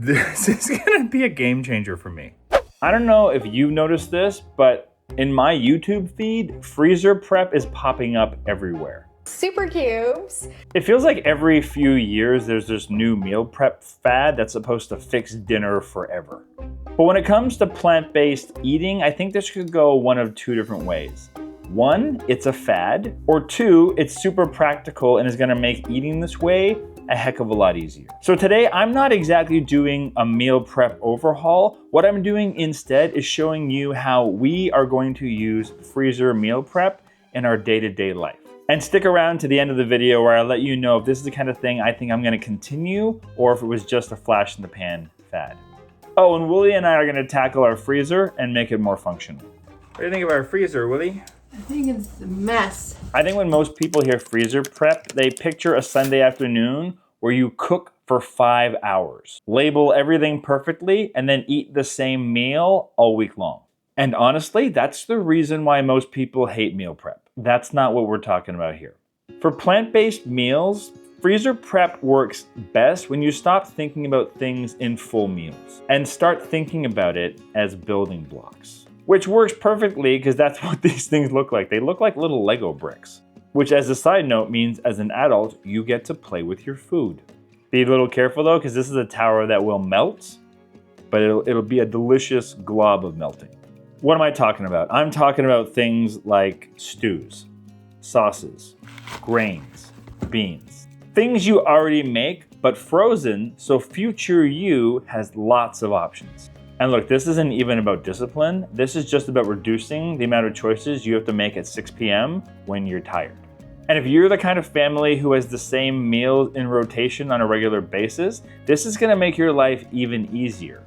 This is gonna be a game changer for me. I don't know if you've noticed this, but in my YouTube feed, freezer prep is popping up everywhere. Super cubes. It feels like every few years there's this new meal prep fad that's supposed to fix dinner forever. But when it comes to plant-based eating, I think this could go one of two different ways. One, it's a fad, or two, it's super practical and is gonna make eating this way a heck of a lot easier. So today, I'm not exactly doing a meal prep overhaul. What I'm doing instead is showing you how we are going to use freezer meal prep in our day-to-day life. And stick around to the end of the video where I'll let you know if this is the kind of thing I think I'm gonna continue or if it was just a flash in the pan fad. Oh, and Wooly and I are gonna tackle our freezer and make it more functional. What do you think of our freezer, Wooly? I think it's a mess. I think when most people hear freezer prep, they picture a Sunday afternoon where you cook for 5 hours, label everything perfectly, and then eat the same meal all week long. And honestly, that's the reason why most people hate meal prep. That's not what we're talking about here. For plant-based meals, freezer prep works best when you stop thinking about things in full meals and start thinking about it as building blocks. Which works perfectly because that's what these things look like. They look like little Lego bricks, which as a side note means as an adult, you get to play with your food. Be a little careful though, because this is a tower that will melt, but it'll be a delicious glob of melting. What am I talking about? I'm talking about things like stews, sauces, grains, beans. Things you already make, but frozen, so future you has lots of options. And look, this isn't even about discipline. This is just about reducing the amount of choices you have to make at 6 p.m. when you're tired. And if you're the kind of family who has the same meals in rotation on a regular basis, this is gonna make your life even easier.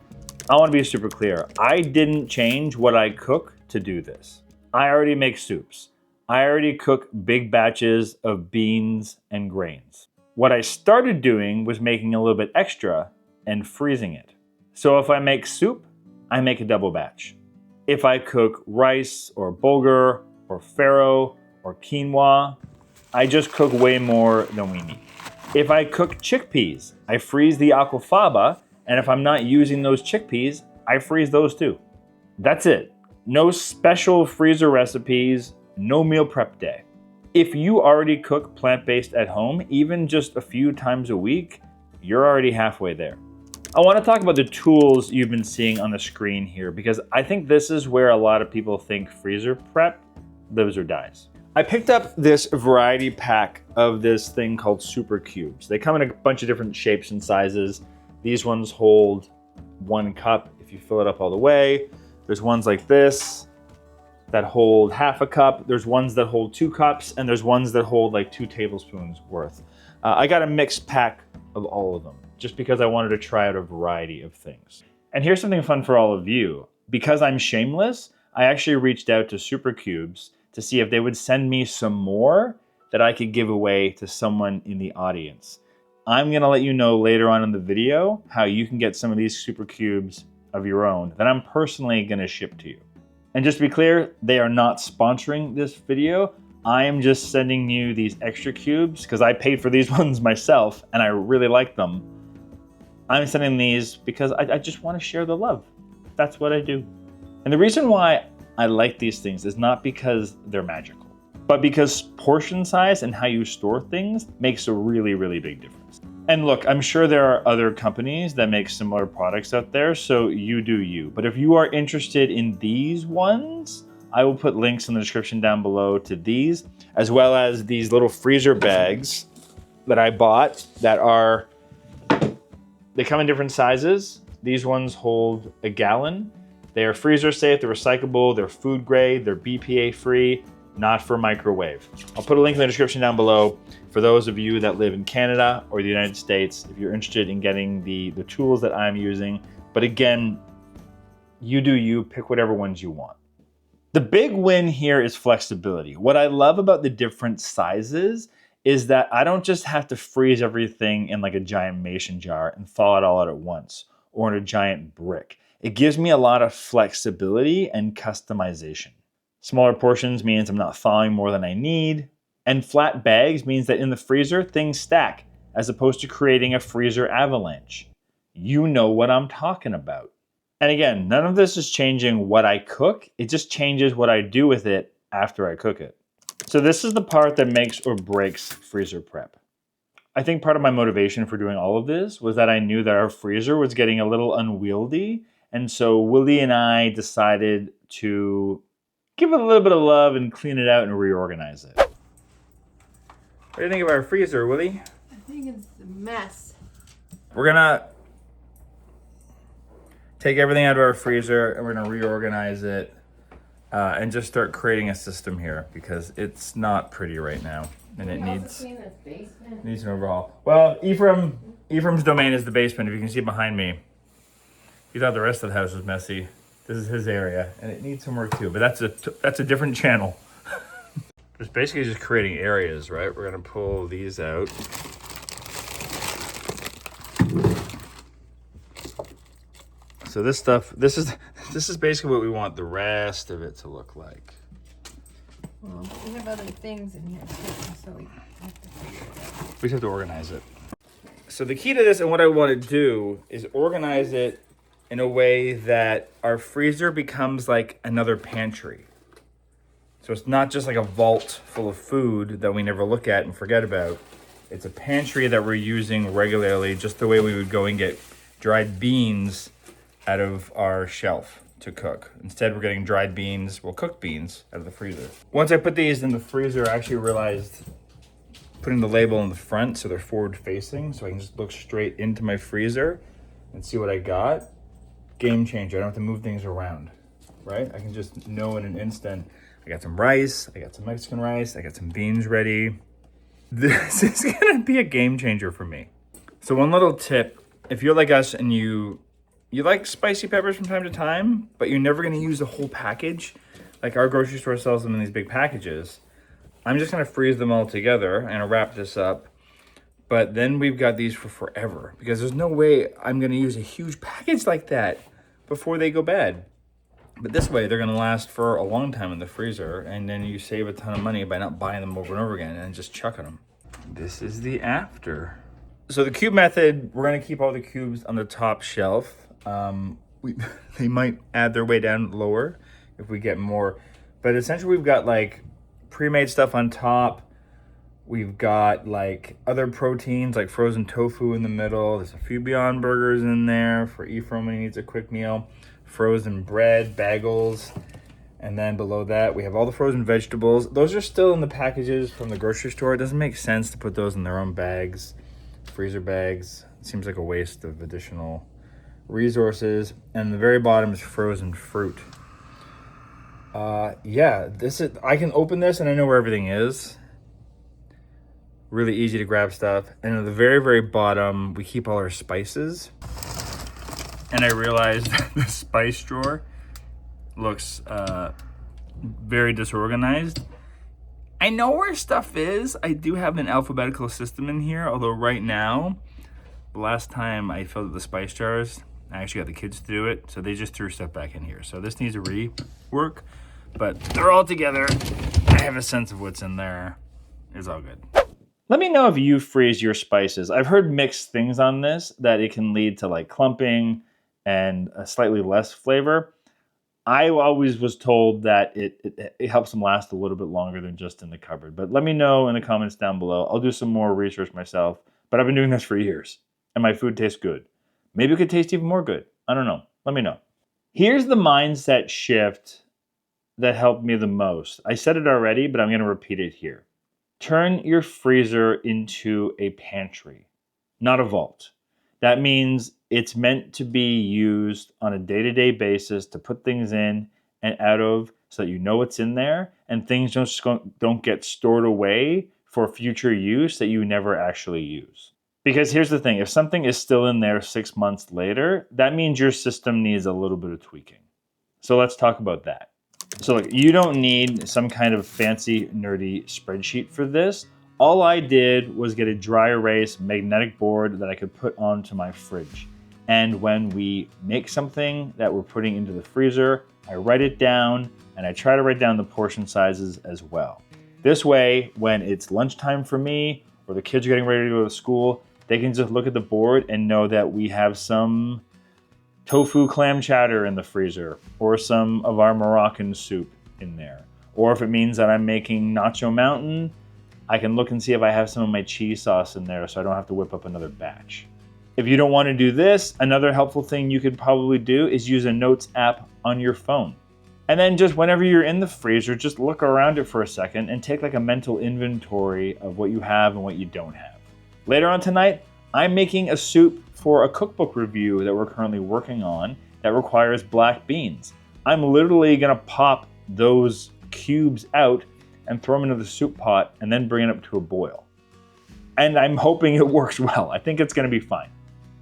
I wanna be super clear. I didn't change what I cook to do this. I already make soups. I already cook big batches of beans and grains. What I started doing was making a little bit extra and freezing it. So if I make soup, I make a double batch. If I cook rice or bulgur or farro or quinoa, I just cook way more than we need. If I cook chickpeas, I freeze the aquafaba, and if I'm not using those chickpeas, I freeze those too. That's it. No special freezer recipes, no meal prep day. If you already cook plant-based at home, even just a few times a week, you're already halfway there. I want to talk about the tools you've been seeing on the screen here because I think this is where a lot of people think freezer prep lives or dies. I picked up this variety pack of this thing called super cubes. They come in a bunch of different shapes and sizes. These ones hold 1 cup if you fill it up all the way. There's ones like this that hold half a cup. There's ones that hold 2 cups, and there's ones that hold like 2 tablespoons worth. I got a mixed pack of all of them, just because I wanted to try out a variety of things. And here's something fun for all of you. Because I'm shameless, I actually reached out to Supercubes to see if they would send me some more that I could give away to someone in the audience. I'm gonna let you know later on in the video how you can get some of these Supercubes of your own that I'm personally gonna ship to you. And just to be clear, they are not sponsoring this video. I am just sending you these extra cubes because I paid for these ones myself and I really like them. I'm sending these because I just want to share the love. That's what I do. And the reason why I like these things is not because they're magical, but because portion size and how you store things makes a really, really big difference. And look, I'm sure there are other companies that make similar products out there, so you do you. But if you are interested in these ones, I will put links in the description down below to these, as well as these little freezer bags that I bought that are, they come in different sizes. These ones hold 1 gallon. They are freezer safe, they're recyclable, they're food grade, they're BPA free, not for microwave. I'll put a link in the description down below for those of you that live in Canada or the United States if you're interested in getting the tools that I'm using. But again, you do you, pick whatever ones you want. The big win here is flexibility. What I love about the different sizes is that I don't just have to freeze everything in like a giant mason jar and thaw it all out at once or in a giant brick. It gives me a lot of flexibility and customization. Smaller portions means I'm not thawing more than I need. And flat bags means that in the freezer, things stack as opposed to creating a freezer avalanche. you know what I'm talking about. And again, none of this is changing what I cook. It just changes what I do with it after I cook it. So this is the part that makes or breaks freezer prep. I think part of my motivation for doing all of this was that I knew that our freezer was getting a little unwieldy. And so Willie and I decided to give it a little bit of love and clean it out and reorganize it. What do you think of our freezer, Willie? I think it's a mess. We're gonna take everything out of our freezer and we're gonna reorganize it and just start creating a system here because it's not pretty right now and it needs an overhaul. Well, Ephraim's domain is the basement. If you can see behind me, he thought the rest of the house was messy. This is his area and it needs some work too, but that's a different channel. It's basically just creating areas, right? We're gonna pull these out. So this stuff, this is basically what we want the rest of it to look like. Well, we have other things in here too, so we have to figure it out. We just have to organize it. So the key to this and what I want to do is organize it in a way that our freezer becomes like another pantry. So it's not just like a vault full of food that we never look at and forget about. It's a pantry that we're using regularly, just the way we would go and get dried beans out of our shelf to cook. Instead, we're getting dried beans, well, cooked beans out of the freezer. Once I put these in the freezer, I actually realized putting the label in the front so they're forward facing, so I can just look straight into my freezer and see what I got. Game changer. I don't have to move things around, right? I can just know in an instant. I got some rice, I got some Mexican rice, I got some beans ready. This is gonna be a game changer for me. So one little tip, if you're like us and you like spicy peppers from time to time, but you're never gonna use the whole package, like our grocery store sells them in these big packages, I'm just gonna freeze them all together and wrap this up. But then we've got these for forever because there's no way I'm gonna use a huge package like that before they go bad. But this way, they're gonna last for a long time in the freezer, and then you save a ton of money by not buying them over and over again and just chucking them. This is the after. So the cube method, we're gonna keep all the cubes on the top shelf. They might add their way down lower if we get more. But essentially, we've got like pre-made stuff on top. We've got like other proteins like frozen tofu in the middle. There's a few Beyond Burgers in there for Ephraim when he needs a quick meal. Frozen bread, bagels, and then below that we have all the frozen vegetables. Those are still in the packages from the grocery store. It doesn't make sense to put those in their own bags, freezer bags. It seems like a waste of additional resources. And the very bottom is frozen fruit. Yeah, I can open this and I know where everything is. Really easy to grab stuff. And at the very, very bottom, we keep all our spices. And I realized the spice drawer looks very disorganized. I know where stuff is. I do have an alphabetical system in here, although right now, the last time I filled up the spice jars, I actually got the kids to do it, so they just threw stuff back in here. So this needs a rework, but they're all together. I have a sense of what's in there. It's all good. Let me know if you freeze your spices. I've heard mixed things on this, that it can lead to like clumping and a slightly less flavor. I always was told that it helps them last a little bit longer than just in the cupboard. But let me know in the comments down below. I'll do some more research myself. But I've been doing this for years, and my food tastes good. Maybe it could taste even more good. I don't know. Let me know. Here's the mindset shift that helped me the most. I said it already, but I'm going to repeat it here. Turn your freezer into a pantry, not a vault. That means it's meant to be used on a day-to-day basis to put things in and out of so that you know what's in there and things don't get stored away for future use that you never actually use. Because here's the thing, if something is still in there 6 months later, that means your system needs a little bit of tweaking. So let's talk about that. So look, you don't need some kind of fancy, nerdy spreadsheet for this. All I did was get a dry erase magnetic board that I could put onto my fridge. And when we make something that we're putting into the freezer, I write it down and I try to write down the portion sizes as well. This way, when it's lunchtime for me or the kids are getting ready to go to school, They can just look at the board and know that we have some tofu clam chowder in the freezer, or some of our Moroccan soup in there. Or if it means that I'm making Nacho Mountain, I can look and see if I have some of my cheese sauce in there so I don't have to whip up another batch. If you don't want to do this, another helpful thing you could probably do is use a notes app on your phone. And then just whenever you're in the freezer, just look around it for a second and take like a mental inventory of what you have and what you don't have. Later on tonight, I'm making a soup for a cookbook review that we're currently working on that requires black beans. I'm literally gonna pop those cubes out and throw them into the soup pot and then bring it up to a boil. And I'm hoping it works well. I think it's gonna be fine.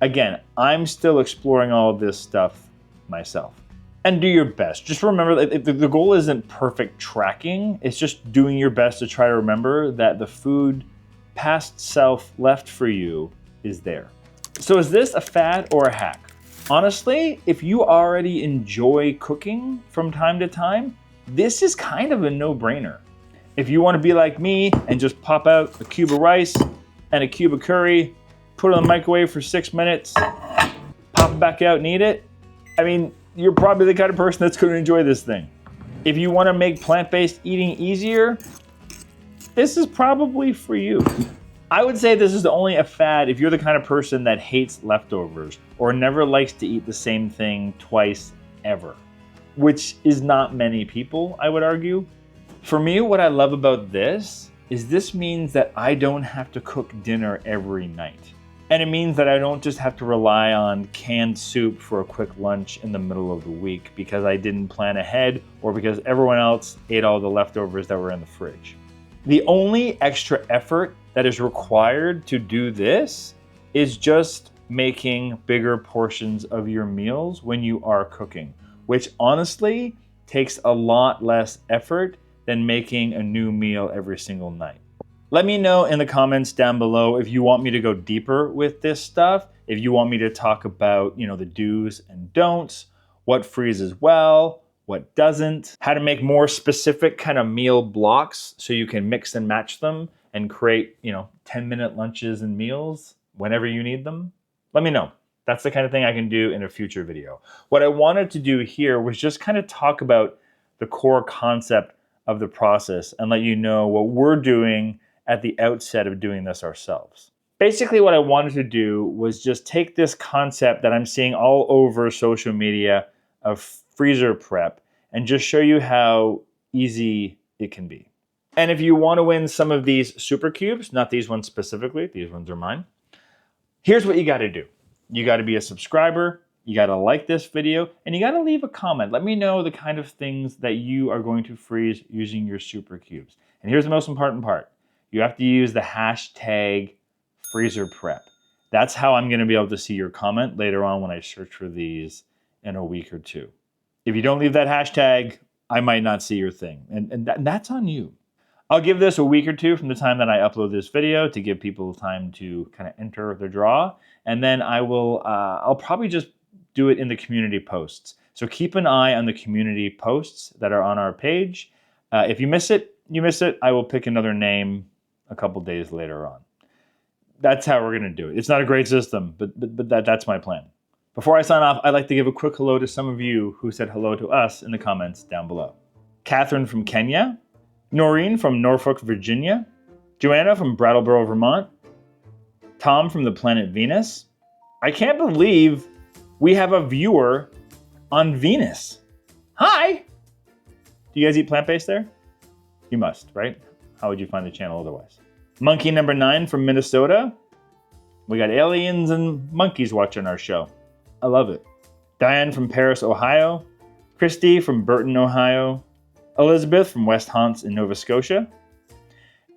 Again, I'm still exploring all of this stuff myself. And do your best. Just remember that the goal isn't perfect tracking. It's just doing your best to try to remember that the food past self left for you is there. So is this a fad or a hack? Honestly, if you already enjoy cooking from time to time, this is kind of a no-brainer. If you want to be like me and just pop out a cube of rice and a cube of curry, put it in the microwave for 6 minutes, pop it back out and eat it, I mean, you're probably the kind of person that's going to enjoy this thing. If you want to make plant-based eating easier, this is probably for you. I would say this is only a fad if you're the kind of person that hates leftovers or never likes to eat the same thing twice ever, which is not many people, I would argue. For me, what I love about this is this means that I don't have to cook dinner every night. And it means that I don't just have to rely on canned soup for a quick lunch in the middle of the week because I didn't plan ahead or because everyone else ate all the leftovers that were in the fridge. The only extra effort that is required to do this is just making bigger portions of your meals when you are cooking, which honestly takes a lot less effort than making a new meal every single night. Let me know in the comments down below if you want me to go deeper with this stuff, if you want me to talk about, the do's and don'ts, what freezes well, what doesn't, how to make more specific kind of meal blocks so you can mix and match them and create, 10-minute lunches and meals whenever you need them. Let me know. That's the kind of thing I can do in a future video. What I wanted to do here was just kind of talk about the core concept of the process and let you know what we're doing at the outset of doing this ourselves. Basically, what I wanted to do was just take this concept that I'm seeing all over social media of freezer prep and just show you how easy it can be. And if you want to win some of these super cubes, not these ones specifically, these ones are mine, here's what you got to do. You got to be a subscriber, you got to like this video, and you got to leave a comment. Let me know the kind of things that you are going to freeze using your super cubes. And here's the most important part. You have to use the hashtag freezer prep. That's how I'm going to be able to see your comment later on when I search for these in a week or two. If you don't leave that hashtag, I might not see your thing. And that's on you. I'll give this a week or two from the time that I upload this video to give people time to kind of enter their draw. And then I'll probably just do it in the community posts. So keep an eye on the community posts that are on our page. If you miss it, you miss it. I will pick another name a couple days later on. That's how we're going to do it. It's not a great system, but that's my plan. Before I sign off, I'd like to give a quick hello to some of you who said hello to us in the comments down below. Catherine from Kenya, Noreen from Norfolk, Virginia, Joanna from Brattleboro, Vermont, Tom from the planet Venus. I can't believe we have a viewer on Venus. Hi! Do you guys eat plant-based there? You must, right? How would you find the channel otherwise? Monkey number 9 from Minnesota. We got aliens and monkeys watching our show. I love it. Diane from Paris, Ohio. Christy from Burton, Ohio. Elizabeth from West Hants in Nova Scotia.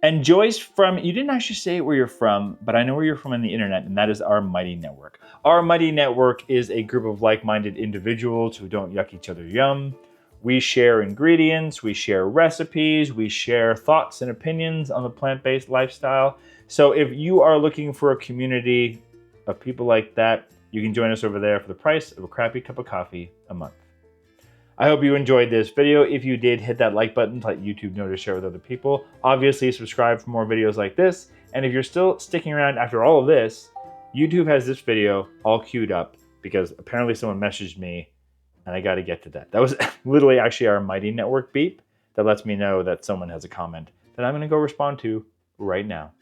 And Joyce from, you didn't actually say where you're from, but I know where you're from on the internet, and that is Our Mighty Network. Our Mighty Network is a group of like-minded individuals who don't yuck each other yum. We share ingredients, we share recipes, we share thoughts and opinions on the plant-based lifestyle. So if you are looking for a community of people like that, you can join us over there for the price of a crappy cup of coffee a month. I hope you enjoyed this video. If you did, hit that like button to let YouTube know to share with other people. Obviously, subscribe for more videos like this. And if you're still sticking around after all of this, YouTube has this video all queued up because apparently someone messaged me and I got to get to that. That was literally actually our Mighty Network beep that lets me know that someone has a comment that I'm going to go respond to right now.